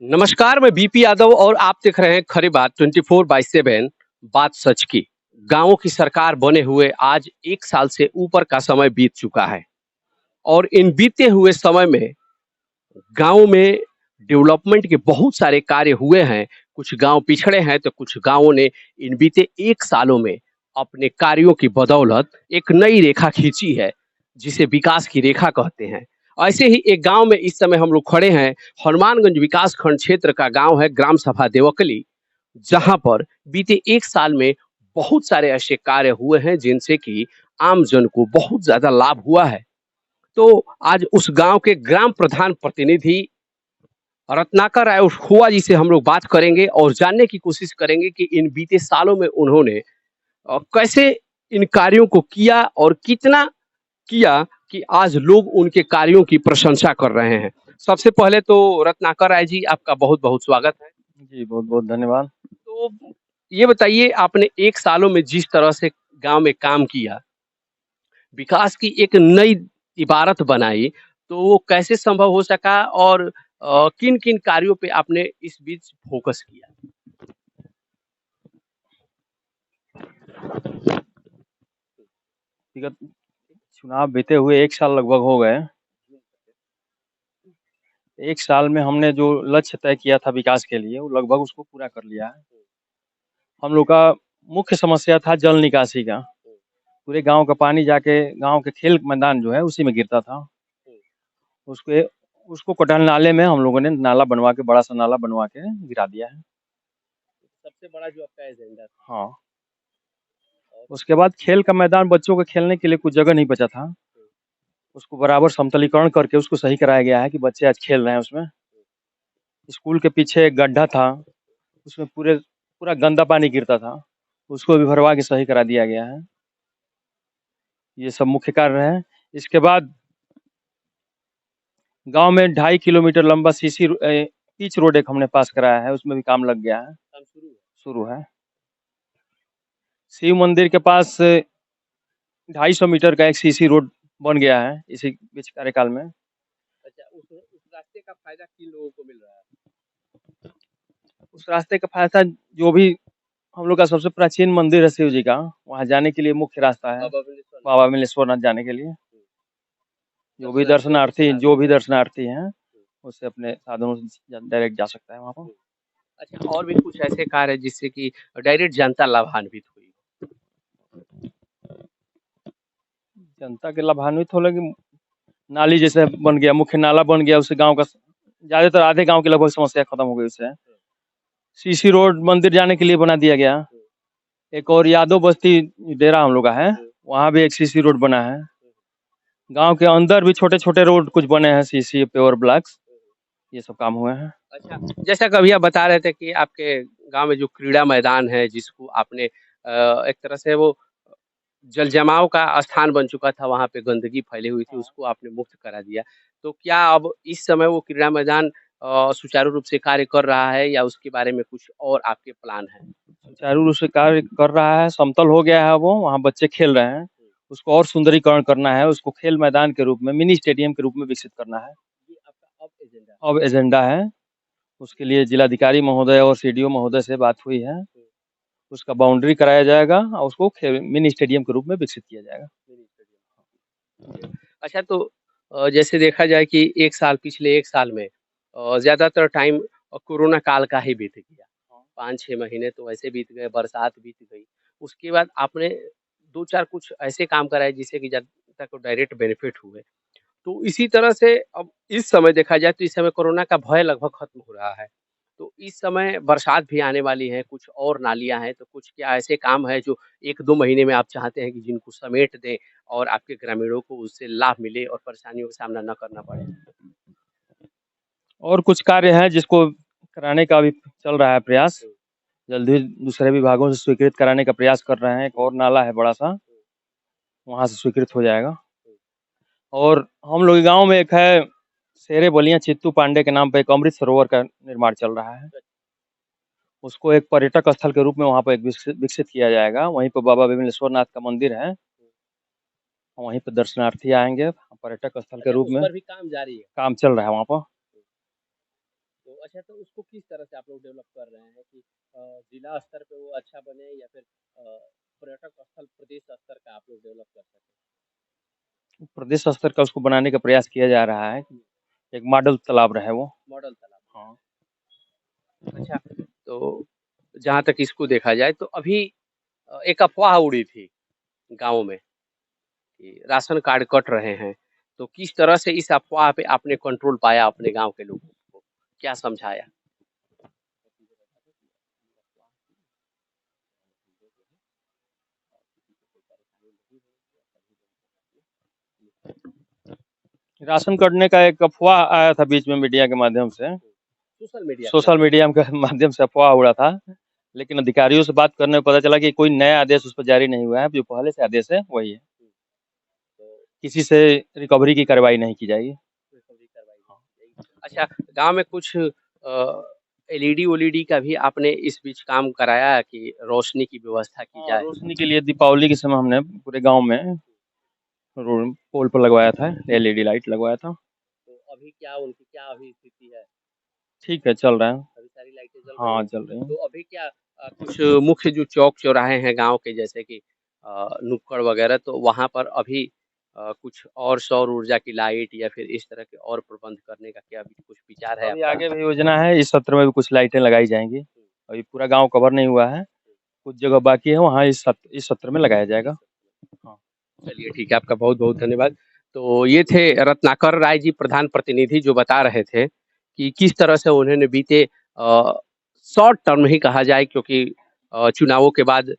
नमस्कार, मैं बीपी यादव और आप देख रहे हैं खरी बात 24/7 बात सच की। गाँवों की सरकार बने हुए आज 1 साल से ऊपर का समय बीत चुका है और इन बीते हुए समय में गाँव में डेवलपमेंट के बहुत सारे कार्य हुए हैं। कुछ गाँव पिछड़े हैं तो कुछ गाँवों ने इन बीते 1 सालों में अपने कार्यों की बदौलत एक नई रेखा खींची है, जिसे विकास की रेखा कहते हैं। ऐसे ही एक गाँव में इस समय हम लोग खड़े हैं, हनुमानगंज विकास खंड क्षेत्र का गाँव है ग्राम सभा देवकली, जहाँ पर बीते 1 साल में बहुत सारे ऐसे कार्य हुए हैं जिनसे कि आम जन को बहुत ज़्यादा लाभ हुआ है। तो आज उस गाँव के ग्राम प्रधान प्रतिनिधि रत्नाकर राय हुआ जी से हम लोग बात करेंगे और जानने की कोशिश करेंगे कि इन बीते सालों में उन्होंने कैसे इन कार्यों को किया और कितना किया कि आज लोग उनके कार्यों की प्रशंसा कर रहे हैं। सबसे पहले तो रत्नाकर राय जी आपका बहुत-बहुत स्वागत है। जी, बहुत-बहुत धन्यवाद। तो ये बताइए आपने 1 सालों में जिस तरह से गाँव में काम किया, विकास की एक नई इबारत बनाई, तो वो कैसे संभव हो सका और किन-किन कार्यों पे आपने इस बीच फ़ोकस किया? विगत चुनाव बीते हुए 1 साल लगभग हो गए। 1 साल में हमने जो लक्ष्य तय किया था विकास के लिए, वो लगभग उसको पूरा कर लिया है। हम लोग का मुख्य समस्या था जल निकासी का। पूरे गाँव का पानी जाके गाँव के खेल मैदान जो है, उसी में गिरता था। उसके उसको कटान नाले में हम लोगों ने नाला बनवा के बड़ा-सा नाला बनवा के गिरा दिया है। सबसे बड़ा जो आपका एजेंडा था। हाँ, उसके बाद खेल का मैदान बच्चों के खेलने के लिए कुछ जगह नहीं बचा था। उसको बराबर समतलीकरण करके उसको सही कराया गया है कि बच्चे आज खेल रहे हैं उसमें। स्कूल के पीछे एक गड्ढा था, उसमें पूरा गंदा पानी गिरता था, उसको भी भरवा के सही करा दिया गया है। ये सब मुख्य कार्य हैं। इसके बाद गाँव में 2.5 किलोमीटर लंबा पिच रोड एक हमने पास कराया है, उसमें भी काम लग गया है, काम शुरू है। शुरू है। शिव मंदिर के पास 250 मीटर का एक सीसी रोड बन गया है इसी बीच कार्यकाल में। अच्छा, उस रास्ते का फ़ायदा किन लोगों को मिल रहा है? उस रास्ते का फ़ायदा जो भी हम लोग का सबसे प्राचीन मंदिर है शिव जी का, वहाँ जाने के लिए मुख्य रास्ता है, बाबा बिलेश्वरनाथ। बाबा बिलेश्वरनाथ जाने के लिए। दर्शनार्थियों को सीधा जो भी दर्शनार्थी हैं, उससे अपने साधनों से डायरेक्ट जा सकता है वहाँ पर। अच्छा, और भी कुछ ऐसे कार्य हैं जिससे कि डायरेक्ट जनता लाभान्वित हुई? जनता के लाभान्वित होने की नाली जैसे बन गया, मुख्य नाला बन गया, उससे गाँव का ज़्यादातर आधे गाँव की लगभग समस्या खत्म हो गई उससे। सीसी रोड मंदिर जाने के लिए बना दिया गया। एक और यादव बस्ती डेरा हम लोग का है, वहाँ भी एक सीसी रोड बना है। गाँव के अंदर भी छोटे-छोटे रोड कुछ बने हैं सीसी पेवर ब्लॉक्स, ये सब काम हुए हैं। अच्छा, जैसा कि अभी आप बता रहे थे कि आपके गाँव में जो क्रीड़ा मैदान है जिसको आपने एक तरह से वो जल जमाव का स्थान बन चुका था, वहाँ पे गंदगी फैली हुई थी, हाँ। उसको आपने मुक्त करा दिया। तो क्या अब इस समय वो क्रीड़ा मैदान सुचारू रूप से कार्य कर रहा है या उसके बारे में कुछ और आपके प्लान हैं? सुचारू रूप से कार्य कर रहा है, समतल हो गया है वो, वहाँ बच्चे खेल रहे हैं। उसको और सुंदरीकरण करना है, उसको खेल मैदान के रूप में, मिनी स्टेडियम के रूप में विकसित करना है। ये आपका अब एजेंडा है। अब एजेंडा है, उसके लिए जिलाधिकारी महोदय और सीडीओ महोदय से बात हुई है। उसका बाउंड्री कराया जाएगा और उसको मिनी स्टेडियम के रूप में विकसित किया जाएगा। अच्छा तो जैसे देखा जाए कि 1 साल पिछले 1 साल में ज़्यादातर टाइम कोरोना काल का ही बीत गया। 5-6 महीने तो ऐसे बीत गए, बरसात बीत गई। उसके बाद आपने 2-4 कुछ ऐसे काम कराए जिससे कि जनता को डायरेक्ट बेनिफिट हुए। तो इसी तरह से अब इस समय देखा जाए तो इस समय कोरोना का भय लगभग खत्म हो रहा है। तो इस समय बरसात भी आने वाली है, कुछ और नालियाँ हैं, तो कुछ क्या ऐसे काम हैं जो 1-2 महीने में आप चाहते हैं कि जिनको समेट दें और आपके ग्रामीणों को उससे लाभ मिले और परेशानियों का सामना ना करना पड़े? और कुछ कार्य हैं जिसको कराने का अभी चल रहा है प्रयास। जल्द ही दूसरे विभागों से स्वीकृत कराने का प्रयास कर रहे हैं। एक और नाला है बड़ा-सा, वहाँ से स्वीकृत हो जाएगा। और हम लोग के गाँव में एक है शेरे बलिया चित्तू पांडे के नाम पे एक अमृत सरोवर का निर्माण चल रहा है। उसको एक पर्यटक स्थल के रूप में वहाँ पे एक विकसित किया जाएगा। वहीं पे बाबा विमलेश्वरनाथ का मंदिर है। वहीं पे दर्शनार्थी आएँगे पर्यटक स्थल के अच्छा, रूप उस में। पर भी काम जारी है। काम चल रहा है वहाँ पर। अच्छा, तो उसको किस तरह से आप लोग डेवलप कर रहे हैं कि जिला स्तर पे वो अच्छा बने या फिर पर्यटक स्थल प्रदेश स्तर का आप लोग डेवलप कर सकें? प्रदेश स्तर का उसको बनाने का प्रयास किया जा रहा है। एक मॉडल तालाब रहे वो। मॉडल तालाब। हाँ। अच्छा, तो जहाँ तक इसको देखा जाए तो अभी एक अफ़वाह उड़ी थी गाँव में कि राशन कार्ड कट रहे हैं, तो किस तरह से इस अफ़वाह पे आपने कंट्रोल पाया अपने गाँव के लोगों को? क्या समझाया? राशन कटने का एक अफ़वाह आया था बीच में मीडिया के माध्यम से। सोशल मीडिया के माध्यम से अफ़वाह उड़ा था, लेकिन अधिकारियों से बात करने पर पता चला कि कोई नया आदेश उस पर जारी नहीं हुआ है, जो पहले से आदेश है वही है। किसी से रिकवरी की कार्रवाई नहीं की जाएगी। अच्छा, गाँव में कुछ एलईडी-ओलीडी का भी आपने इस बीच काम कराया है कि रोशनी की व्यवस्था की हाँ, जाए? रोशनी के लिए दीपावली के समय हमने पूरे गाँव में पोल पर लगवाया था, एलईडी लाइट लगवाया था। तो अभी क्या उनकी क्या अभी स्थिति है? ठीक है, चल रहा है। अभी सारी लाइटें जल रही हाँ, हैं? चल रही हैं। तो अभी क्या कुछ मुख्य जो चौक-चौराहे हैं गाँव के जैसे कि नुक्कड़ वगैरह तो वहाँ पर अभी कुछ और सौर ऊर्जा की लाइट या फिर इस तरह के और प्रबंध करने का क्या अभी कुछ विचार है अभी आपका? आगे भी योजना है, इस सत्र में भी कुछ लाइटें लगाई जाएँगी। अभी पूरा गाँव कवर नहीं हुआ है, कुछ जगह बाकी है, वहाँ इस सत्र में लगाया जाएगा। हाँ। चलिए ठीक है, आपका बहुत-बहुत धन्यवाद। तो ये थे रत्नाकर राय जी प्रधान प्रतिनिधि जो बता रहे थे कि किस तरह से उन्होंने बीते शॉर्ट टर्म ही कहा जाए क्योंकि चुनावों के बाद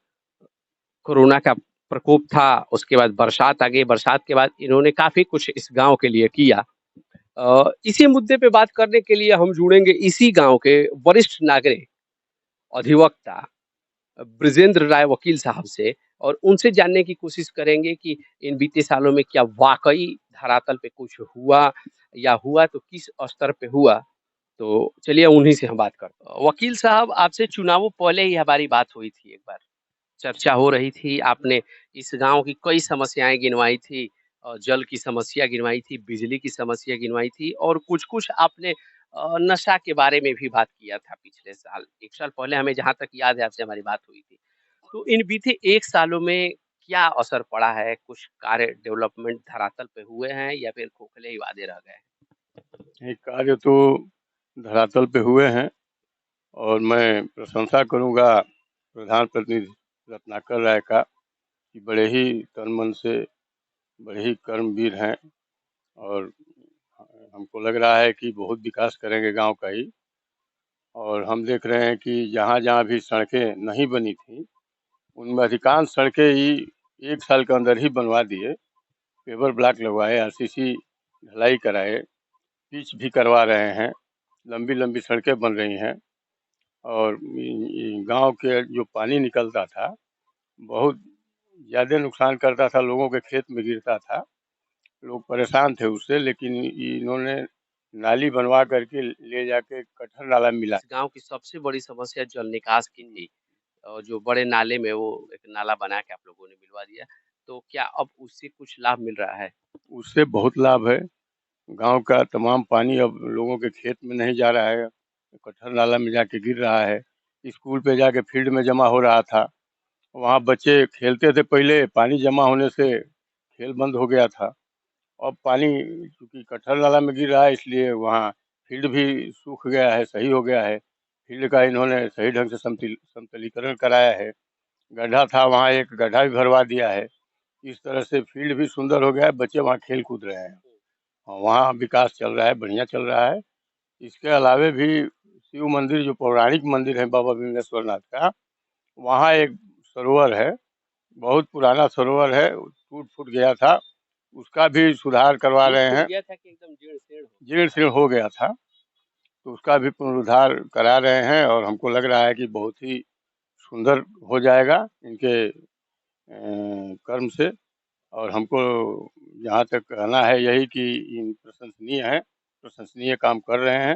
कोरोना का प्रकोप था, उसके बाद बरसात आ गई, बरसात के बाद इन्होंने काफ़ी कुछ इस गाँव के लिए किया। इसी मुद्दे पे बात करने के लिए हम जुड़ेंगे इसी गाँव के वरिष्ठ नागरिक, अधिवक्ता बृजेंद्र राय वकील साहब से और उनसे जानने की कोशिश करेंगे कि इन बीते सालों में क्या वाक़ई धरातल पे कुछ हुआ या हुआ तो किस स्तर पे हुआ? तो चलिए उन्हीं से हम बात करते हैं। वकील साहब आपसे चुनावों पहले ही हमारी बात हुई थी एक बार। चर्चा हो रही थी, आपने इस गाँव की कई समस्याएँ गिनवाई थी जल की समस्या गिनवाई थी, बिजली की समस्या गिनवाई थी और कुछ-कुछ आपने नशा के बारे में भी बात किया था पिछले साल। 1 साल पहले हमें जहाँ तक याद है आपसे हमारी बात हुई थी। तो इन बीते 1 सालों में क्या असर पड़ा है? कुछ कार्य डेवलपमेंट धरातल पे हुए हैं या फिर खोखले ही वादे रह गए? ये कार्य तो धरातल पे हुए हैं और मैं प्रशंसा करूंगा प्रधान प्रतिनिधि रत्नाकर राय का कि बड़े ही तन मन से बड़े ही कर्मवीर हैं और हमको लग रहा है कि बहुत विकास करेंगे गांव का ही। और हम देख रहे हैं कि जहां-जहां भी सड़कें नहीं बनी थी उनमें अधिकांश सड़कें ही 1 साल के अंदर ही बनवा दिए, पेवर ब्लॉक लगवाए, आरसीसी ढलाई कराए, पिच भी करवा रहे हैं, लंबी-लंबी सड़कें बन रही हैं। और गांव के जो पानी निकलता था बहुत ज़्यादा नुकसान करता था, लोगों के खेत में गिरता था, लोग परेशान थे उससे, लेकिन इन्होंने नाली बनवा करके ले जाके कटहर नाला मिला। इस गाँव की सबसे बड़ी समस्या जल निकास की थी। जो बड़े नाले में वो एक नाला बना के आप लोगों ने मिलवा दिया। तो क्या अब उससे कुछ लाभ मिल रहा है? उससे बहुत लाभ है, गांव का तमाम पानी अब लोगों के खेत में नहीं जा रहा है, कटहर नाला में जाके गिर रहा है। स्कूल पे जाके फील्ड में जमा हो रहा था, वहाँ बच्चे खेलते थे, पहले पानी जमा होने से खेल बंद हो गया था। अब पानी चूँकि कटहल नाला में गिर रहा है इसलिए वहाँ फील्ड भी सूख गया है, सही हो गया है। फील्ड का इन्होंने सही ढंग से समतलीकरण कराया है। गड्ढा था वहाँ एक गड्ढा भी भरवा दिया है। इस तरह से फील्ड भी सुंदर हो गया है, बच्चे वहाँ खेल कूद रहे हैं। वहाँ विकास चल रहा है, बढ़िया चल रहा है। इसके अलावे भी शिव मंदिर जो पौराणिक मंदिर है बाबा विमलेश्वर नाथ का, वहाँ एक सरोवर है, बहुत पुराना सरोवर है, टूट-फूट गया था, उसका भी सुधार करवा रहे हैं। गया था कि एकदम जीर्ण-शीर्ण हो? जीर्ण-शीर्ण हो गया था, तो उसका भी पुनरुद्धार करा रहे हैं और हमको लग रहा है कि बहुत ही सुंदर हो जाएगा इनके कर्म से। और हमको जहाँ तक कहना है यही कि प्रशंसनीय है, प्रशंसनीय काम कर रहे हैं।